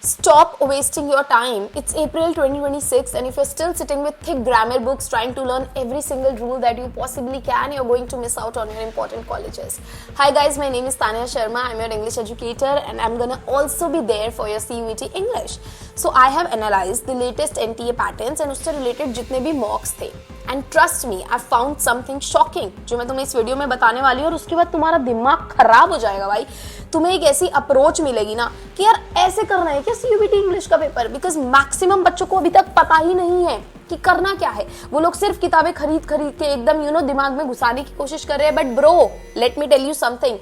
Stop wasting your time. It's April 2026 and if you're still sitting with thick grammar books trying to learn every single rule that you possibly can, you're going to miss out on your important colleges. Hi guys, my name is Tanya Sharma. I'm your English educator and I'm gonna also be there for your CUET English. So I have analyzed the latest NTA patterns and उससे related जितने भी mocks थे. And trust me, I found something shocking जो मैं तुम्हें इस video में बताने वाली हूँ और उसके बाद तुम्हारा दिमाग खराब हो जाएगा भाई. तुम्हें एक ऐसी अप्रोच मिलेगी ना कि यार ऐसे करना है क्या CUET इंग्लिश का पेपर, बिकॉज मैक्सिमम बच्चों को अभी तक पता ही नहीं है कि करना क्या है. वो लोग सिर्फ किताबें खरीद के एकदम दिमाग में घुसाने की कोशिश कर रहे हैं. But bro, let me tell you something,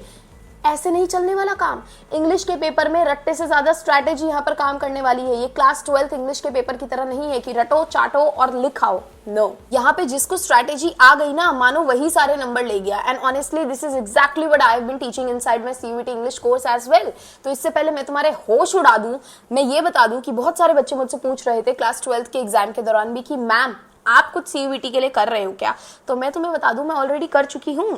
ऐसे नहीं चलने वाला काम. इंग्लिश के पेपर में रट्टे से ज्यादा स्ट्रैटेजी यहाँ पर काम करने वाली है. ये क्लास 12th इंग्लिश के पेपर की तरह नहीं है कि रटो चाटो और लिखाओ. नो, यहाँ पे जिसको स्ट्रैटेजी आ गई ना, मानो वही सारे नंबर ले गया. And honestly this is exactly what I have been teaching inside my CUET English course as well. तो इससे पहले मैं तुम्हारे होश उड़ा दूं, मैं ये बता दूं कि बहुत सारे बच्चे मुझसे पूछ रहे थे क्लास 12th के एग्जाम के दौरान भी कि मैम आप कुछ CUET के लिए कर रहे हो क्या. तो मैं तुम्हें बता दूं, मैं ऑलरेडी कर चुकी हूँ.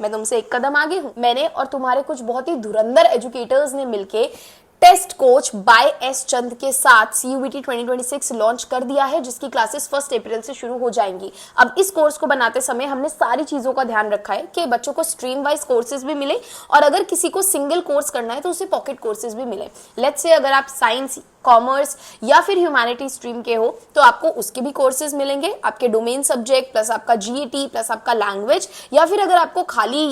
मैं तुमसे एक कदम आगे हूँ. मैंने और तुम्हारे कुछ बहुत ही धुरंधर एजुकेटर्स ने मिलके टेस्ट कोच बाय एस चंद के साथ CUET 2026 लॉन्च कर दिया है, जिसकी क्लासेस 1 अप्रैल से शुरू हो जाएंगी. अब इस कोर्स को बनाते समय हमने सारी चीजों का ध्यान रखा है कि बच्चों को स्ट्रीम वाइज कोर्सेज भी मिले और अगर किसी को सिंगल कोर्स करना है तो उसे पॉकेट कोर्सेज भी मिले. लेट्स से अगर आप साइंस, कॉमर्स या फिर ह्यूमैनिटी स्ट्रीम के हो तो आपको उसके भी कोर्सेज मिलेंगे, आपके डोमेन सब्जेक्ट प्लस आपका GET प्लस आपका लैंग्वेज, या फिर अगर आपको खाली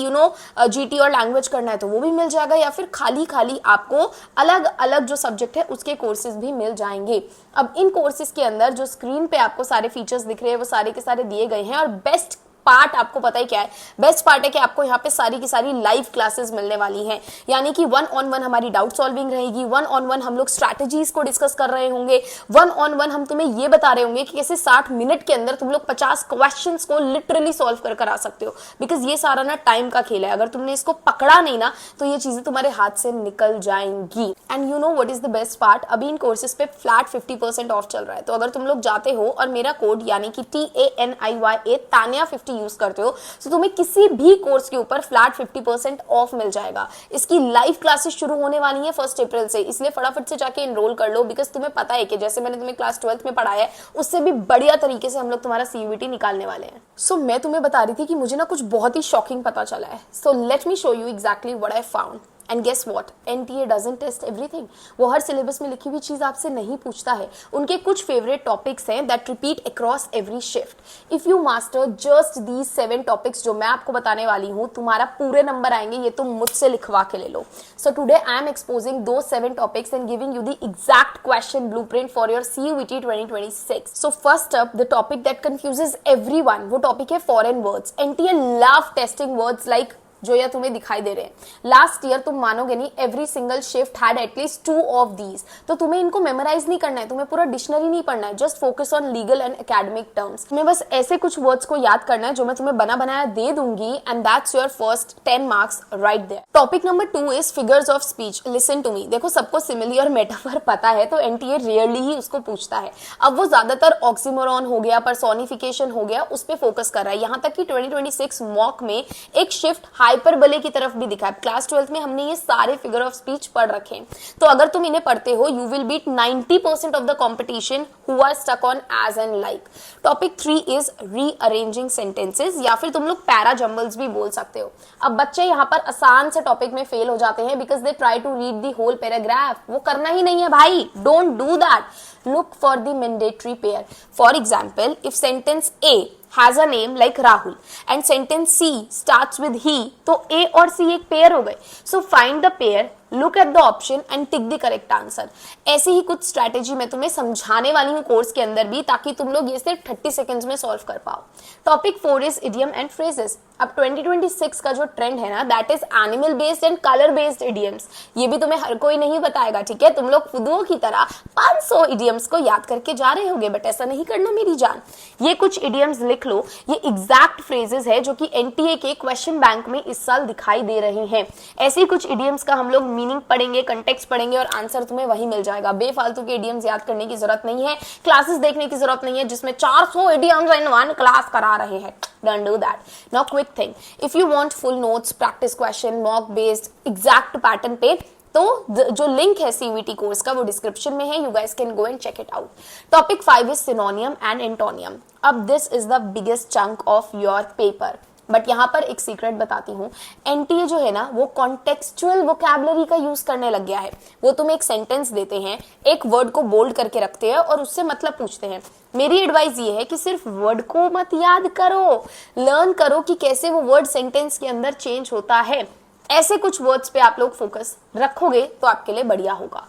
GT और लैंग्वेज करना है तो वो भी मिल जाएगा, या फिर खाली आपको अलग अलग जो सब्जेक्ट है उसके कोर्सेज भी मिल जाएंगे. अब इन कोर्सेज के अंदर जो स्क्रीन पे आपको सारे फीचर्स दिख रहे हैं वो सारे के सारे दिए गए हैं. और बेस्ट पार्ट आपको पता ही क्या है, बेस्ट पार्ट है कि आपको यहाँ पे सारी की सारी लाइव क्लासेस मिलने वाली हैं. यानी कि 1-on-1 हमारी डाउट सॉल्विंग रहेगी, 1-on-1 हम लोग स्ट्रैटेजीज को डिस्कस कर रहे होंगे, 1-on-1 हम तुम्हें ये बता रहे होंगे कि कैसे 60 मिनट के अंदर तुम लोग 50 क्वेश्चंस को लिटरली सॉल्व कर आ सकते हो. बिकॉज ये सारा ना टाइम का खेल है. अगर तुमने इसको पकड़ा नहीं ना तो ये चीजें तुम्हारे हाथ से निकल जाएंगी. And you know what is the best part, अभी इन कोर्सेज पे फ्लैट 50% ऑफ चल रहा है. तो अगर तुम लोग जाते हो और मेरा कोड यानी कि TANIYA तानिया 50 यूज करते हो तो तुम्हें किसी भी कोर्स के ऊपर फ्लैट 50% ऑफ मिल जाएगा. इसकी लाइव क्लासेस शुरू होने वाली हैं 1 अप्रैल से, इसलिए फटाफट से जाके एनरोल कर लो. बिकॉज तुम्हें पता है कि जैसे मैंने तुम्हें क्लास 12th में पढ़ाया है उससे भी बढ़िया तरीके से हम लोग तुम्हारा CUET निकालने वाले हैं. सो मैं तुम्हें बता रही थी कि मुझे ना कुछ बहुत ही शॉकिंग पता चला है. So let me show you exactly what I found. And guess what, NTA doesn't test everything. वो हर सिलेबस में लिखी हुई चीज आपसे नहीं पूछता है. उनके कुछ फेवरेट टॉपिक्स हैं that repeat across every shift. If you master just these 7 topics जो मैं आपको बताने वाली हूँ, तुम्हारा पूरे नंबर आएंगे. ये तुम मुझसे लिखवा के ले लो. So today I am exposing दो 7 topics and giving you the exact question blueprint for your CUET 2026. So first up the topic that confuses everyone, वो टॉपिक है foreign words. NTA love testing words like जो या तुम्हें दिखाई दे रहे हैं. Last year तुम मानोगे नहीं, every single shift had at least 2 of these. तो तुम्हें इनको मेमोराइज नहीं करना है, तुम्हें पूरा डिक्शनरी नहीं पढ़ना है. Just focus on legal and academic terms. तुम्हें बस ऐसे कुछ वर्ड्स को याद करना है जो मैं तुम्हें बना बनाया दे दूंगी and that's your first 10 marks right there. Topic number 2 is figures of speech. Listen to me. देखो, सबको सिमिली और मेटाफर पता है तो NTA रेयरली ही उसको पूछता है. अब वो ज्यादातर ऑक्सीमोरॉन हो गया, पर्सोनिफिकेशन हो गया, उस पर फोकस कर रहा है. यहाँ तक कि 2026 मॉक में एक शिफ्ट हाइपरबोले की तरफ भी दिखा है. क्लास 12th में हमने ये सारे फिगर ऑफ स्पीच पढ़ रखे हैं. तो अगर तुम इन्हें पढ़ते हो you will beat 90% of the competition who are stuck on as and like. Topic 3 is rearranging sentences, या फिर तुम लोग पैरा जंबल्स भी बोल सकते हो. अब बच्चे यहाँ पर आसान से टॉपिक में फेल हो जाते हैं because they try to read the whole paragraph. वो करना ही नहीं है भाई. Don't do that. Look for the mandatory pair. For example, if sentence A has a name like Rahul and sentence C starts with he, तो A और C एक pair हो गए. So find the pair, look at the option and tick the correct answer. ऐसी ही कुछ strategy मैं तुम्हें समझाने वाली हूँ कोर्स के अंदर भी, ताकि तुम लोग ये सिर्फ 30 सेकेंड्स में सॉल्व कर पाओ. Topic 4 is idiom and phrases. अब 2026 का जो ट्रेंड है ना, that is animal based and colour based idioms. ये भी तुम्हें हर कोई नहीं बताएगा, ठीक है. तुम लोग फुदुओं की तरह 500 इडियम्स को याद करके जा रहे होगे, बट ऐसा नहीं करना मेरी जान. ये कुछ इडियम्स लिख लो. ये एग्जैक्ट फ्रेजेस है जो कि NTA के क्वेश्चन बैंक में इस साल दिखाई दे रही हैं. ऐसी कुछ इडियम्स का हम लोग मीनिंग पढ़ेंगे, कंटेक्स्ट पढ़ेंगे और आंसर तुम्हें वही मिल जाएगा. बेफालतू के इडियम्स याद करने की जरूरत नहीं है. क्लासेस देखने की जरूरत नहीं है जिसमें 400 इडियम्स इन वन क्लास करा रहे हैं. Don't do that. Now quick thing, if you want full notes, practice question, mock based, exact pattern पे तो जो लिंक है सीवीटी कोर्स का वो डिस्क्रिप्शन में है, you guys can go and check it out. Topic 5 is synonym and antonym. अब this is the biggest chunk of your paper, but यहां पर एक सीक्रेट बताती हूँ, एनटीए जो है ना वो कॉन्टेक्सचुअल वोकैबुलरी का यूज करने लग गया है। वो तुम्हें एक सेंटेंस देते हैं, एक वर्ड को बोल्ड करके रखते हैं और उससे मतलब पूछते हैं। मेरी एडवाइस ये है कि सिर्फ वर्ड को मत याद करो, लर्न करो कि कैसे वो वर्ड सेंटेंस के अंदर चेंज होता है। ऐसे कुछ वर्ड्स पे आप लोग फोकस रखोगे तो आपके लिए बढ़िया होगा।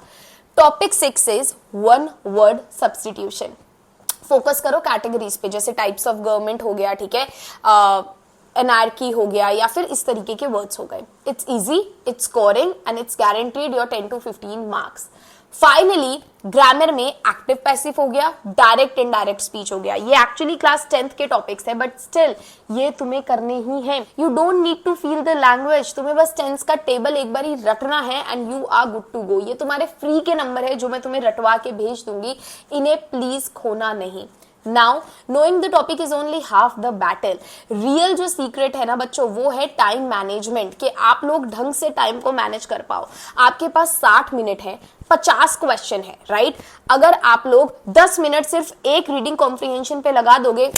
Topic 6 is one word substitution. Focus करो कैटेगरीज पे, जैसे टाइप्स ऑफ गवर्नमेंट हो गया, ठीक है, एनार्की हो गया, या फिर इस तरीके के वर्ड्स हो गए। It's easy, it's scoring and it's guaranteed your 10 to 15 marks. Finally grammar में एक्टिव पैसिव हो गया, डायरेक्ट इनडायरेक्ट स्पीच हो गया। ये एक्चुअली क्लास 10th के टॉपिक्स है, बट स्टिल ये तुम्हें करने ही है। You don't need to feel the language, तुम्हें बस टेंस का टेबल एक बार ही रटना है and you are good to go. ये तुम्हारे फ्री के नंबर है जो मैं तुम्हें रटवा के भेज दूंगी, इन्हें प्लीज खोना नहीं। Now, knowing the topic is only half the battle. Real जो सीक्रेट है ना बच्चों, वो है टाइम मैनेजमेंट, कि आप लोग ढंग से टाइम को मैनेज कर पाओ। आपके पास 60 मिनट है, 50 क्वेश्चन है, राइट? अगर आप लोग 10 मिनट सिर्फ एक रीडिंग कॉम्प्रिहेंशन पे लगा दोगे,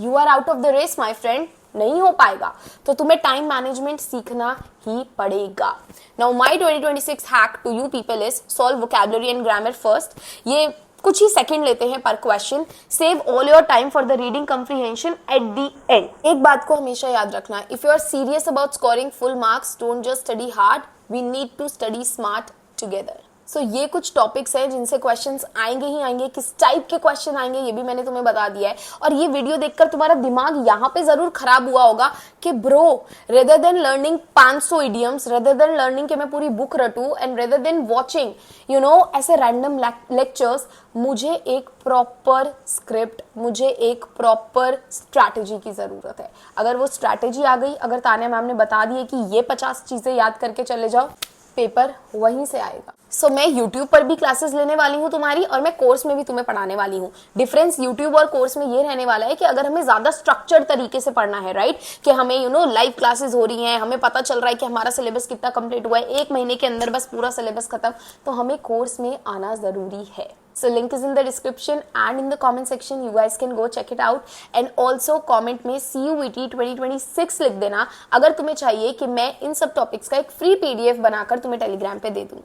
you are out of the race my friend, नहीं हो पाएगा। तो तुम्हें टाइम मैनेजमेंट सीखना ही पड़ेगा। Now my 2026 hack to you people is solve vocabulary and grammar first. ये कुछ ही सेकंड लेते हैं पर question. Save all your time for the reading comprehension at the end. एक बात को हमेशा याद रखना, if you are serious about scoring full marks, don't just study hard, we need to study smart together. So ये कुछ topics हैं जिनसे क्वेश्चंस आएंगे ही आएंगे। किस टाइप के क्वेश्चन आएंगे ये भी मैंने तुम्हें बता दिया है। और ये वीडियो देखकर तुम्हारा दिमाग यहाँ पे जरूर खराब हुआ होगा कि bro, rather than learning 500 idioms, rather than learning कि मैं पूरी बुक रटूं, एंड रेदर देन वॉचिंग ऐसे रैंडम लेक्चर्स, मुझे एक प्रॉपर स्क्रिप्ट, मुझे एक प्रॉपर स्ट्रैटेजी की जरूरत है। अगर वो स्ट्रैटेजी आ गई, अगर तानिया मैम ने बता दी है कि ये 50 चीजें याद करके चले जाओ, पेपर वहीं से आएगा। सो मैं YouTube पर भी क्लासेस लेने वाली हूँ तुम्हारी, और मैं कोर्स में भी तुम्हें पढ़ाने वाली हूँ। डिफरेंस YouTube और कोर्स में ये रहने वाला है कि अगर हमें ज्यादा स्ट्रक्चर तरीके से पढ़ना है, राइट, कि हमें लाइव क्लासेस हो रही हैं, हमें पता चल रहा है कि हमारा सिलेबस कितना कंप्लीट हुआ है, 1 महीने के अंदर बस पूरा सिलेबस खत्म, तो हमें कोर्स में आना जरूरी है। So link is in the description and in the comment section. You guys can go check it out and also comment में CUET 2026 लिख देना अगर तुम्हें चाहिए कि मैं इन सब टॉपिक्स का एक फ्री PDF बनाकर तुम्हें टेलीग्राम पे दे दूं।